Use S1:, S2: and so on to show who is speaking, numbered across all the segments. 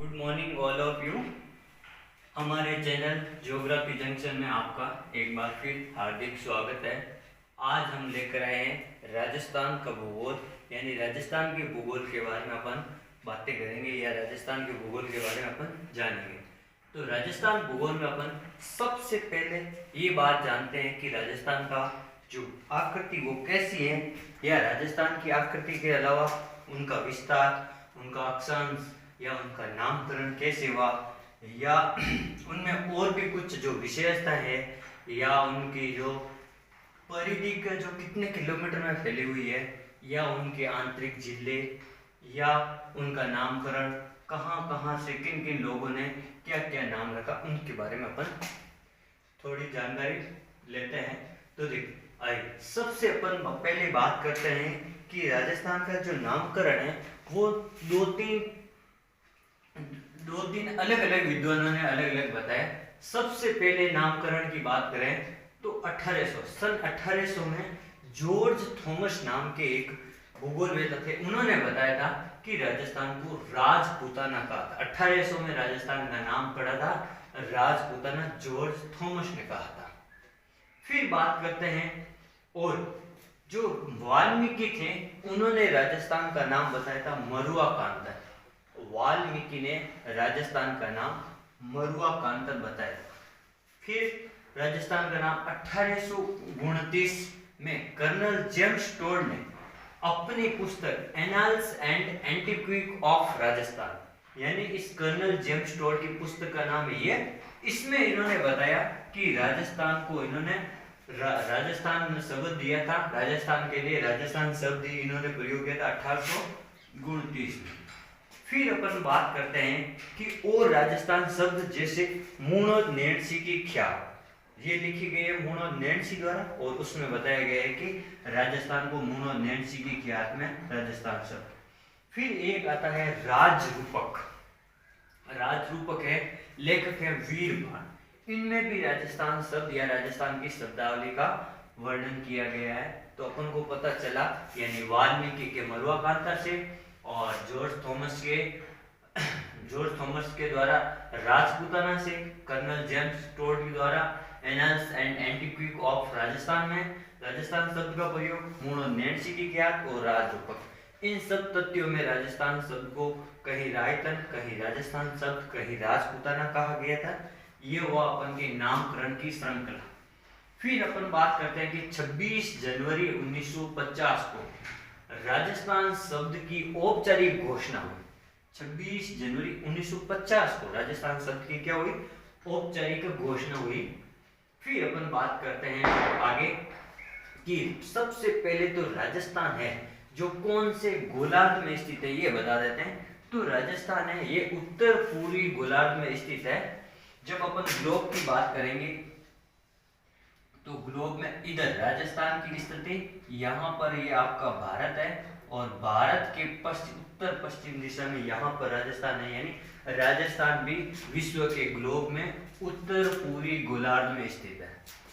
S1: Good morning all of you. हमारे channel geography junction में आपका एक बार फिर हार्दिक स्वागत है। आज हम लेकर आए हैं राजस्थान का भूगोल, यानी राजस्थान के भूगोल के बारे में अपन बातें करेंगे या राजस्थान के भूगोल के बारे में अपन जानेंगे। तो राजस्थान भूगोल में अपन सबसे पहले ये बात जानते हैं कि राजस्थान का जो आकृति वो कैसी है, या राजस्थान की आकृति के अलावा उनका विस्तार, उनका अक्षांश या उनका नामकरण कैसे हुआ, या उनमें और भी कुछ जो विशेषता है, या उनकी जो परिधि का जो कितने किलोमीटर में फैली हुई है, या उनके आंतरिक जिले, या उनका नामकरण कहाँ कहाँ से किन किन लोगों ने क्या क्या नाम रखा, उनके बारे में अपन थोड़ी जानकारी लेते हैं। तो देखिए, आइए सबसे अपन पहले बात करते हैं कि राजस्थान का जो नामकरण है वो दो तीन अलग अलग विद्वानों ने अलग अलग बताया। सबसे पहले नामकरण की बात करें तो 1800 में जॉर्ज थॉमस नाम के एक भूगोलवेत्ता थे, उन्होंने बताया था कि राजस्थान को राजपूताना कहा था। 1800 में राजस्थान का नाम पड़ा था राजपूताना, जॉर्ज थॉमस ने कहा था। फिर बात करते हैं, और जो वाल्मीकि थे उन्होंने राजस्थान का नाम बताया था मरुआकांतर। वाल्मीकि ने राजस्थान का नाम मरुआकांतर बताया। फिर राजस्थान का नाम 1829 में कर्नल जेम्स टोड ने अपनी पुस्तक annals and antiquity of Rajasthan, यानी इस कर्नल जेम्स टोड की पुस्तक का नाम ये, इसमें इन्होंने बताया कि राजस्थान को इन्होंने राजस्थान शब्द दिया था। राजस्थान के लिए राजस्थान शब्द इन्होंने प्रयोग किया था 1829 में। फिर अपन बात करते हैं कि और राजस्थान शब्द जैसे मूणोद नेणसी की ख्या, ये लिखी गई है मूणोद नेणसी द्वारा, और उसमें बताया गया है कि राजस्थान को मूणोद नेणसी की ख्यात में राजस्थान शब्द। फिर एक आता है राजरूपक। राजरूपक है, लेखक है वीरभान। इनमें भी राजस्थान शब्द या राजस्थान की शब्दावली का वर्णन किया गया है। तो अपन को पता चला, यानी वाल्मीकि के मरुआकांतर से और जॉर्ज थॉमस के द्वारा राजपूताना से, कर्नल जेम्स टोड के द्वारा annals and antiquity of Rajasthan में राजस्थान शब्द का प्रयोग, मूणोद नेणसी की ख्यात और राजरूपक। इन सब तथ्यों में राजस्थान शब्द को कहीं रायतन, कहीं राजस्थान शब्द, कहीं राजपूताना कहा गया था। ये हुआ अपन के नामकरण की श्रृंखला। फिर अपन बात करते हैं कि 26 जनवरी 1950 को राजस्थान शब्द की औपचारिक घोषणा हुई। 26 जनवरी 1950 को राजस्थान शब्द की क्या हुई, औपचारिक घोषणा हुई। फिर अपन बात करते हैं आगे कि सबसे पहले तो राजस्थान है जो कौन से गोलार्ध में स्थित है, ये बता देते हैं। तो राजस्थान है ये उत्तर पूर्वी गोलार्ध में स्थित है। जब अपन ग्लोब की बात करेंगे तो ग्लोब में इधर राजस्थान की स्थिति, यहाँ पर ये आपका भारत है, और भारत के उत्तर पश्चिम दिशा में यहाँ पर राजस्थान है, यानी राजस्थान भी विश्व के ग्लोब में उत्तर पूर्वी गोलार्ध में स्थित है।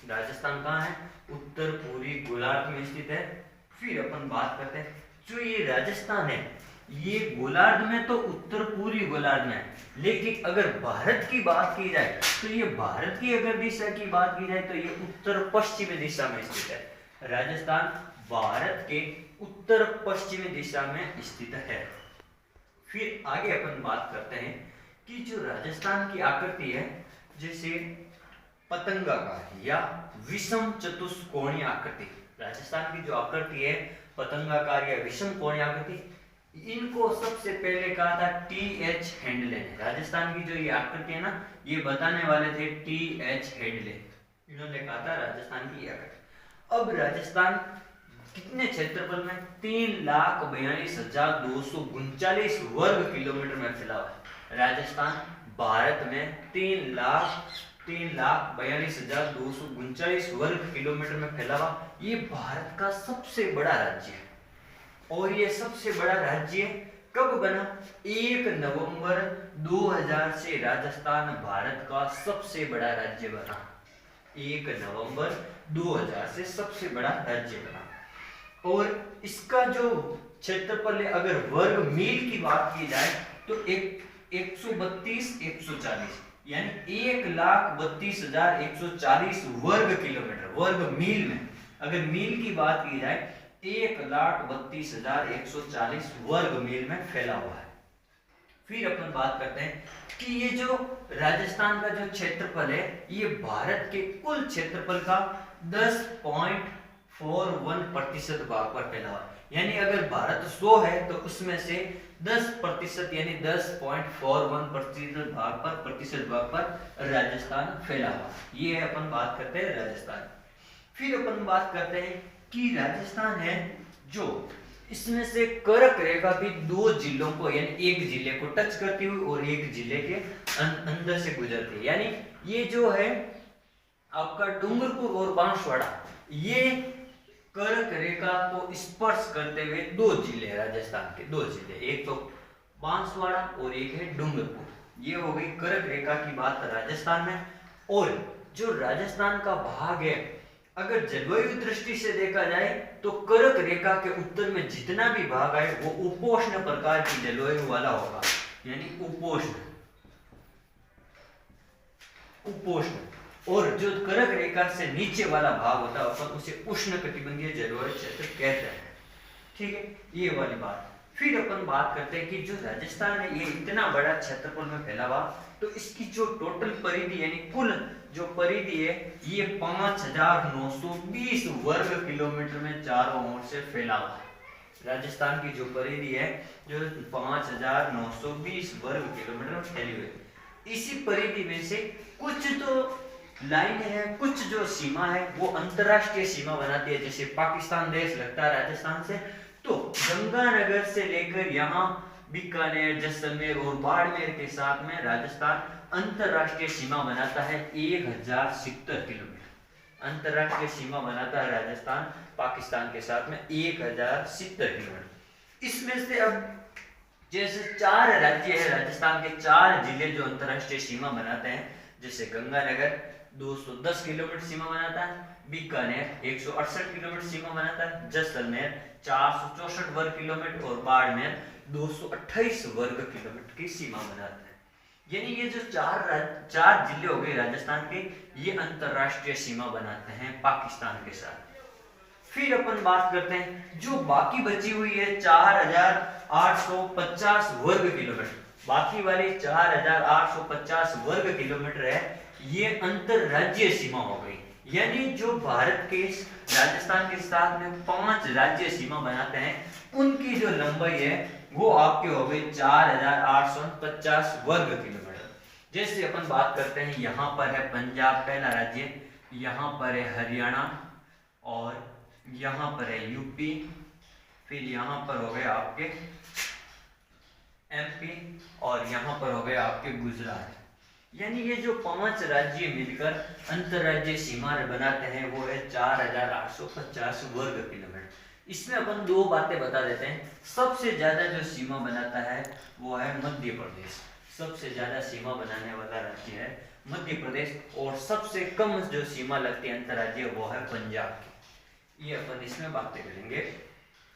S1: राजस्थान कहाँ है, उत्तर पूर्वी गोलार्ध में स्थित है। फिर अपन बात करते हैं, जो ये राजस्थान है ये गोलार्ध में तो उत्तर पूर्वी गोलार्ध में है, लेकिन अगर भारत की बात की जाए तो ये भारत की अगर दिशा की बात की जाए तो ये उत्तर पश्चिमी दिशा में स्थित है। राजस्थान भारत के उत्तर पश्चिमी दिशा में स्थित है। फिर आगे अपन बात करते हैं कि जो राजस्थान की आकृति है, जैसे पतंगाकार या विषम चतुष्कोणीय आकृति, राजस्थान की जो आकृति है पतंगाकार या विषम कोणीय आकृति, इनको सबसे पहले कहा था टी.एच. हेंडले ने। राजस्थान की जो ये आकृति है ना, ये बताने वाले थे टी.एच. हेंडले, इन्होंने कहा था राजस्थान की आकृति। अब राजस्थान कितने क्षेत्रफल में, 3,42,239 वर्ग किलोमीटर में फैला हुआ है। राजस्थान भारत में 3,42,239 वर्ग किलोमीटर में फैला हुआ, ये भारत का सबसे बड़ा राज्य है। और ये सबसे बड़ा राज्य कब बना, 1 नवंबर 2000 से राजस्थान भारत का सबसे बड़ा राज्य बना। 1 नवंबर 2000 से सबसे बड़ा राज्य बना। और इसका जो क्षेत्रफल है, अगर वर्ग मील की बात की जाए तो एक 132 140 यानी 1,32,140 वर्ग किलोमीटर, वर्ग मील में अगर मील की बात की जाए 1,32,140 वर्ग मील में फैला हुआ है। फिर अपन बात करते हैं कि ये जो राजस्थान का जो क्षेत्रफल है ये भारत के कुल क्षेत्रफल का 10.41% भाग पर फैला हुआ है। यानी अगर भारत 100 है तो उसमें से 10% यानी 10.41% भाग पर राजस्थान फैला हुआ। ये अपन बात करते हैं राजस्थान। फिर अपन बात करते हैं कि राजस्थान है जो इसमें से कर्क रेखा भी दो जिलों को यानी एक जिले को टच करती हुई और एक जिले के अंदर से गुजरती है। यानी ये जो है आपका डूंगरपुर और बांसवाड़ा ये कर्क रेखा को स्पर्श करते हुए दो जिले राजस्थान के, दो जिले, एक तो बांसवाड़ा और एक है डूंगरपुर। ये हो गई कर्क रेखा की बात राजस्थान में। और जो राजस्थान का भाग है अगर जलवायु दृष्टि से देखा जाए तो कर्क रेखा के उत्तर में जितना भी भाग आए वो उपोष्ण प्रकार की जलवायु वाला होगा, यानी उपोष्ण। और जो कर्क रेखा से नीचे वाला भाग होता है अपन उसे उष्णकटिबंधीय जलवायु क्षेत्र कहते हैं। ठीक है, ये वाली बात। फिर अपन बात करते हैं कि जो राजस्थान है ये इतना बड़ा क्षेत्रफल में फैला हुआ तो इसकी जो टोटल परिधि यानी कुल जो परिधि है ये 5,920 वर्ग किलोमीटर में चारों ओर से फैला हुआ है। राजस्थान की जो परिधि है जो 5,920 वर्ग किलोमीटर में फैली हुई है। इसी परिधि में से कुछ तो लाइन है, कुछ जो सीमा है वो अंतरराष्ट्रीय सीमा बनाती है। जैसे पाकिस्तान देश लगता है राजस्थान से, तो गंगानगर से लेकर यहाँ बीकानेर, जैसलमेर और बाड़मेर के साथ में राजस्थान अंतरराष्ट्रीय सीमा बनाता है 1070 किलोमीटर। अंतरराष्ट्रीय सीमा बनाता है राजस्थान पाकिस्तान के साथ में 1070 किलोमीटर। इसमें से अब जैसे 4 राज्य है राजस्थान के, 4 जिले जो अंतरराष्ट्रीय सीमा बनाते हैं, जैसे गंगानगर 210 किलोमीटर सीमा बनाता है, बीकानेर 168 किलोमीटर सीमा बनाता है, जैसलमेर 464 वर्ग किलोमीटर और बाड़मेर 228 वर्ग किलोमीटर की सीमा बनाता है। यानी ये जो 4 जिले हो गए राजस्थान के, ये अंतरराष्ट्रीय सीमा बनाते हैं पाकिस्तान के साथ। फिर अपन बात करते हैं जो बाकी बची हुई है 4,850 वर्ग किलोमीटर, बाकी वाली 4,850 वर्ग किलोमीटर है ये अंतरराज्यीय सीमा हो गई। यानी जो भारत के राजस्थान के साथ में 5 राज्य सीमा बनाते हैं उनकी जो लंबाई है वो आपके हो गई 4,850 वर्ग किलोमीटर। जैसे अपन बात करते हैं यहाँ पर है पंजाब पहला राज्य, यहाँ पर है हरियाणा और यहाँ पर है यूपी, फिर यहाँ पर हो गए आपके एमपी और यहाँ पर हो गए आपके गुजरात। यानी ये जो 5 राज्य मिलकर अंतरराज्यीय सीमा बनाते हैं वो है 4,850 वर्ग किलोमीटर। इसमें अपन 2 बातें बता देते हैं। सबसे ज्यादा जो सीमा बनाता है वो है मध्य प्रदेश, सबसे ज्यादा सीमा बनाने वाला राज्य है मध्य प्रदेश। और सबसे कम जो सीमा लगती है अंतरराज्यीय वो है पंजाब की। ये अपन इसमें बातें करेंगे।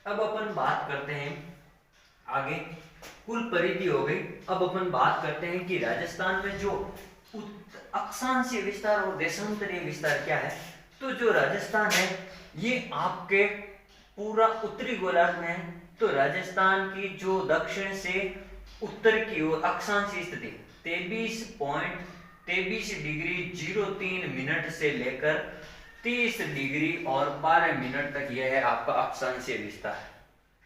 S1: अब अपन बात करते हैं आगे, कुल परिधि हो गई। अब अपन बात करते हैं कि राजस्थान में जो अक्षांशीय विस्तार और देशांतरीय विस्तार क्या है। तो जो राजस्थान है ये आपके पूरा उत्तरी गोलार्ध में है। तो राजस्थान की जो दक्षिण से उत्तर की ओर अक्षांशीय स्थिति 23.23 डिग्री 03 मिनट से लेकर 30 डिग्री और 12 मिनट तक यह है आपका अक्षांशीय विस्तार।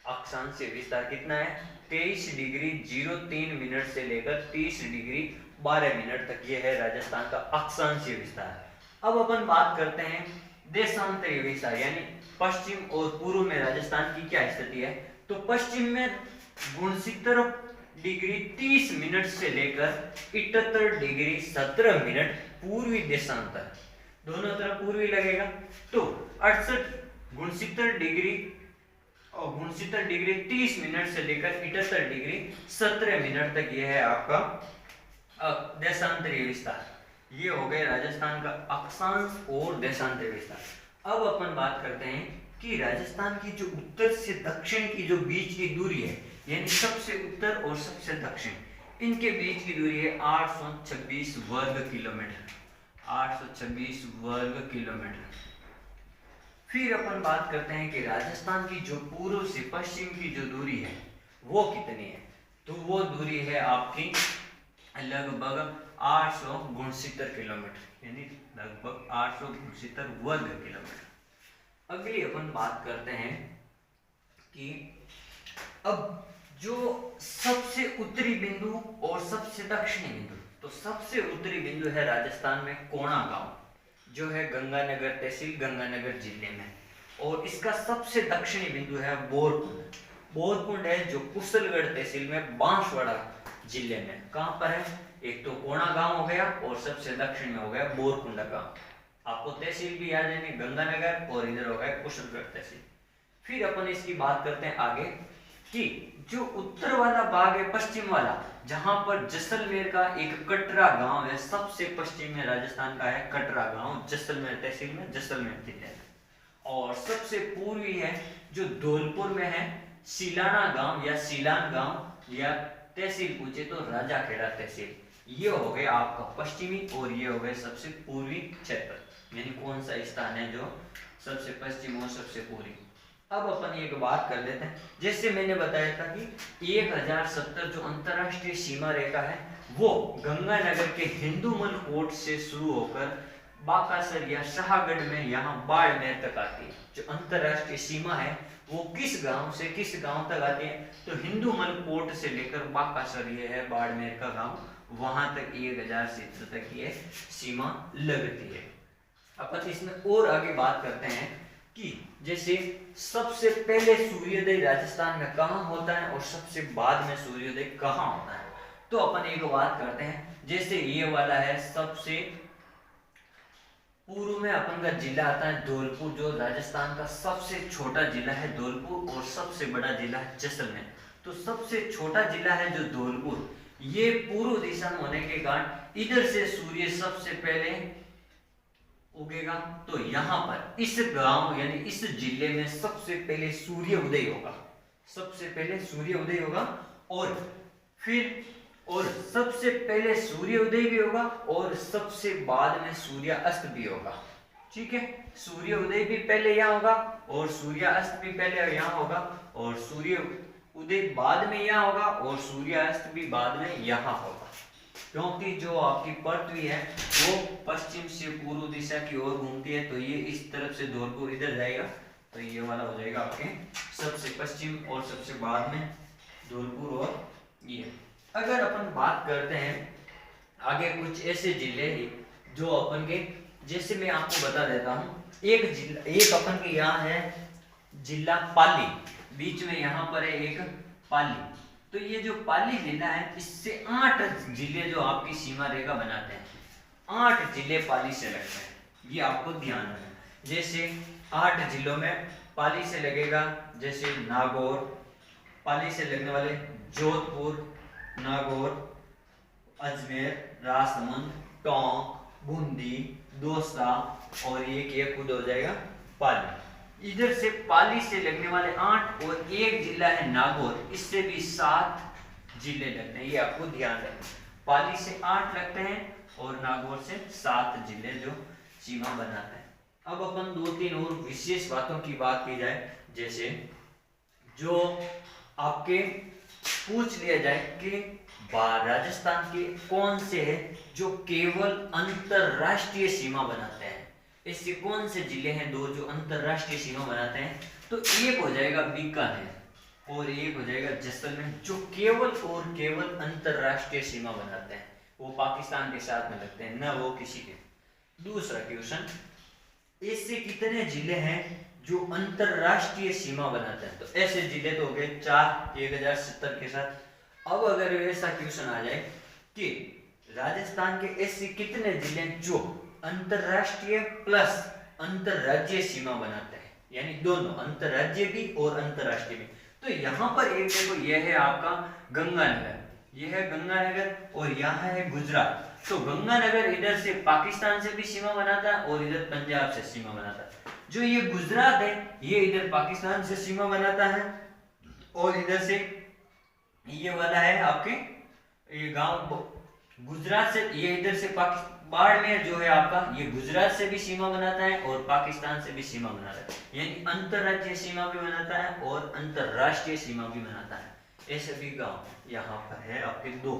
S1: अक्षांशीय विस्तार कितना है 23 डिग्री 03 मिनट से लेकर 30 डिग्री 12 मिनट तक यह है राजस्थान का अक्षांशीय विस्तार। अब अपन बात करते हैं देशांतरीय विस्तार, यानी पश्चिम और पूर्व में राजस्थान की क्या स्थिति है। तो पश्चिम में 69 डिग्री 30 मिनट से लेकर 78 डिग्री 17 मिनट पूर्वी देशांतर, दोनों तरफ पूर्वी लगेगा। तो 69 डिग्री 30 मिनट से लेकर 78 डिग्री 17 मिनट तक यह है आपका देशांतरीय विस्तार। ये हो गए राजस्थान का अक्षांश और देशांतरीय विस्तार। अब अपन बात करते हैं कि राजस्थान की जो उत्तर से दक्षिण की जो बीच की दूरी है, यानी सबसे उत्तर और सबसे दक्षिण, इनके बीच की दूरी है 826 वर्ग किलोमीटर, 826 वर्ग किलोमीटर। फिर अपन बात करते हैं कि राजस्थान की जो पूर्व से पश्चिम की जो दूरी है वो कितनी है, तो वो दूरी है आपकी लगभग 869 किलोमीटर, यानी लगभग 869 वर्ग किलोमीटर। अगली अपन बात करते हैं कि अब जो सबसे उत्तरी बिंदु और सबसे दक्षिणी बिंदु, तो सबसे उत्तरी बिंदु है राजस्थान में कोणा गांव, जो है गंगानगर तहसील गंगानगर जिले में, और इसका सबसे दक्षिणी बिंदु है बोरकुंड। बोरकुंड है जो कुशलगढ़ तहसील में बांसवाड़ा जिले में। कहां पर है, एक तो कोणा गांव हो गया और सबसे दक्षिण में हो गया बोरकुंडा गांव। आपको तहसील भी याद है, गंगानगर, और इधर हो गया कुशलगढ़ तहसील। फिर अपन इसकी बात करते हैं आगे कि जो उत्तर वाला भाग है, पश्चिम वाला, जहां पर जैसलमेर का एक कटरा गांव है, सबसे पश्चिम में राजस्थान का है कटरा गांव, जैसलमेर तहसील में, जैसलमेर जिले में। और सबसे पूर्वी है जो धौलपुर में है सिलाना गांव या सिलान गांव, या तहसील पूछे तो राजाखेड़ा तहसील। ये हो गए आपका पश्चिमी और ये हो गए सबसे पूर्वी क्षेत्र, यानी कौन सा स्थान है जो सबसे पश्चिम और सबसे पूर्वी। अब अपन एक बात कर लेते हैं, जैसे मैंने बताया था कि 1070 जो अंतरराष्ट्रीय सीमा रेखा है वो गंगानगर के हिंदूमल कोट से शुरू होकर बाकासर या शाहगढ़ में यहाँ बाड़मेर तक आती है। जो अंतरराष्ट्रीय सीमा है वो किस गांव से किस गांव तक आती है, तो हिंदूमल कोट से लेकर बाकासर, ये है बाड़मेर का गांव, वहां तक 1070 तक ये सीमा लगती है। अपन इसमें और आगे बात करते हैं कि जैसे सबसे पहले सूर्योदय राजस्थान में कहाँ होता है और सबसे बाद में सूर्योदय कहाँ होता है, तो अपन एक बात करते हैं। जैसे ये वाला है सबसे पूर्व में अपन का जिला आता है धौलपुर, जो राजस्थान का सबसे छोटा जिला है धौलपुर, और सबसे बड़ा जिला है जैसलमेर। तो सबसे छोटा जिला है जो धौलपुर, ये पूर्व दिशा में होने के कारण इधर से सूर्य सबसे पहले उगेगा, तो यहाँ पर इस गांव यानी इस जिले में सबसे पहले सूर्य उदय होगा, सबसे पहले सूर्य उदय होगा, और सबसे पहले सूर्य उदय भी होगा और सबसे बाद में सूर्यास्त भी होगा। ठीक है, सूर्य उदय भी पहले यहाँ होगा और सूर्यास्त भी पहले यहाँ होगा, और सूर्य उदय बाद में यहाँ होगा और सूर्यास्त भी बाद में यहाँ होगा, क्योंकि जो आपकी पृथ्वी है वो पश्चिम से पूर्व दिशा की ओर घूमती है। तो ये इस तरफ से धौलपुर इधर जाएगा, तो ये वाला हो जाएगा आपके सबसे पश्चिम और सबसे बाद में धौलपुर। और ये अगर अपन बात करते हैं आगे कुछ ऐसे जिले हैं जो अपन के, जैसे मैं आपको बता देता हूँ, एक जिला, एक अपन के यहाँ है जिला पाली, बीच में यहाँ पर है एक पाली। तो ये जो पाली जिला है इससे 8 जिले जो आपकी सीमा रेखा बनाते हैं, 8 जिले पाली से लगते हैं, ये आपको ध्यान रखना। जैसे 8 जिलों में पाली से लगेगा, जैसे नागौर, पाली से लगने वाले जोधपुर, नागौर, अजमेर, राजसमंद, टोंक, बूंदी, दौसा, और एक खुद हो जाएगा पाली। इधर से पाली से लगने वाले 8 और एक जिला है नागौर, इससे भी 7 जिले लगते हैं, ये आपको ध्यान रखना। पाली से 8 लगते हैं और नागौर से 7 जिले जो सीमा बनाते हैं। अब अपन 2-3 और विशेष बातों की बात की जाए, जैसे जो आपके पूछ लिया जाए कि राजस्थान के कौन से हैं जो केवल अंतरराष्ट्रीय सीमा बनाते हैं, ऐसे कौन से जिले हैं 2 जो अंतरराष्ट्रीय सीमा बनाते हैं, तो एक हो जाएगा बीकानेर और एक हो जाएगा जैसलमेर, जो केवल और केवल अंतरराष्ट्रीय सीमा बनाते हैं, वो पाकिस्तान के साथ में लगते हैं, न वो किसी के। दूसरा क्वेश्चन, ऐसे कितने जिले हैं जो अंतरराष्ट्रीय सीमा बनाते हैं, तो ऐसे जिले तो हो गए 4 1070 के साथ। अब अगर ऐसा क्वेश्चन आ जाए कि राजस्थान के ऐसे कितने जिले जो अंतरराष्ट्रीय प्लस अंतरराज्यीय सीमा बनाते हैं, यानी दोनों अंतरराज्य भी और अंतरराष्ट्रीय भी, तो यहाँ पर एक देखो, यह है आपका गंगानगर, यह है गंगानगर, और यहाँ है गुजरात। तो गंगानगर इधर से पाकिस्तान से भी सीमा बनाता है और इधर पंजाब से सीमा बनाता है। जो ये गुजरात है ये इधर पाकिस्तान से सीमा बनाता है, और इधर से ये वाला है आपके ये गांव गुजरात से, ये इधर से पाकिस्तान, बाड़मेर जो है आपका, ये गुजरात से भी सीमा बनाता है और पाकिस्तान से भी सीमा बनाता है, यानी अंतरराज्यीय सीमा भी बनाता है और अंतरराष्ट्रीय सीमा भी बनाता है। ये सभी गांव यहाँ पर है आपके दो,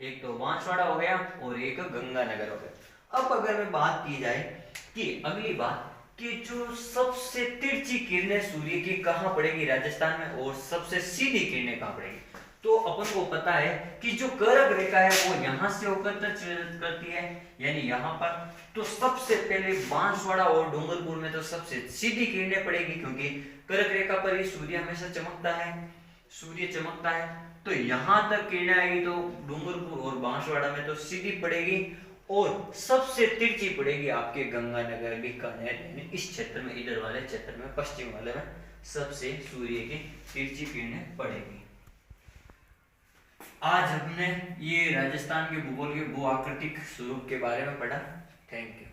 S1: एक तो बांसवाड़ा हो गया और एक गंगानगर हो गया। अब अगर मैं बात की जाए कि अगली बात कि जो सबसे तिरछी किरणें सूर्य की कहाँ पड़ेगी राजस्थान में, और सबसे सीधी किरणें कहाँ पड़ेगी, तो अपन को पता है कि जो कर्क रेखा है वो यहाँ से होकर करती है, यानी यहाँ पर। तो सबसे पहले बांसवाड़ा और डूंगरपुर में तो सबसे सीधी किरणें पड़ेगी, क्योंकि कर्क रेखा पर ही सूर्य हमेशा चमकता है, सूर्य चमकता है। तो यहाँ तक किरणें आएगी तो डूंगरपुर और बांसवाड़ा में तो सीधी पड़ेगी, और सबसे तिरछी पड़ेगी आपके गंगानगर बीकानेर, यानी इस क्षेत्र में, इधर वाले क्षेत्र में, पश्चिम वाले में सबसे सूर्य की तिरछी किरणें पड़ेगी। आज हमने ये राजस्थान के भूगोल के भू आकृतिक स्वरूप के बारे में पढ़ा। Thank you.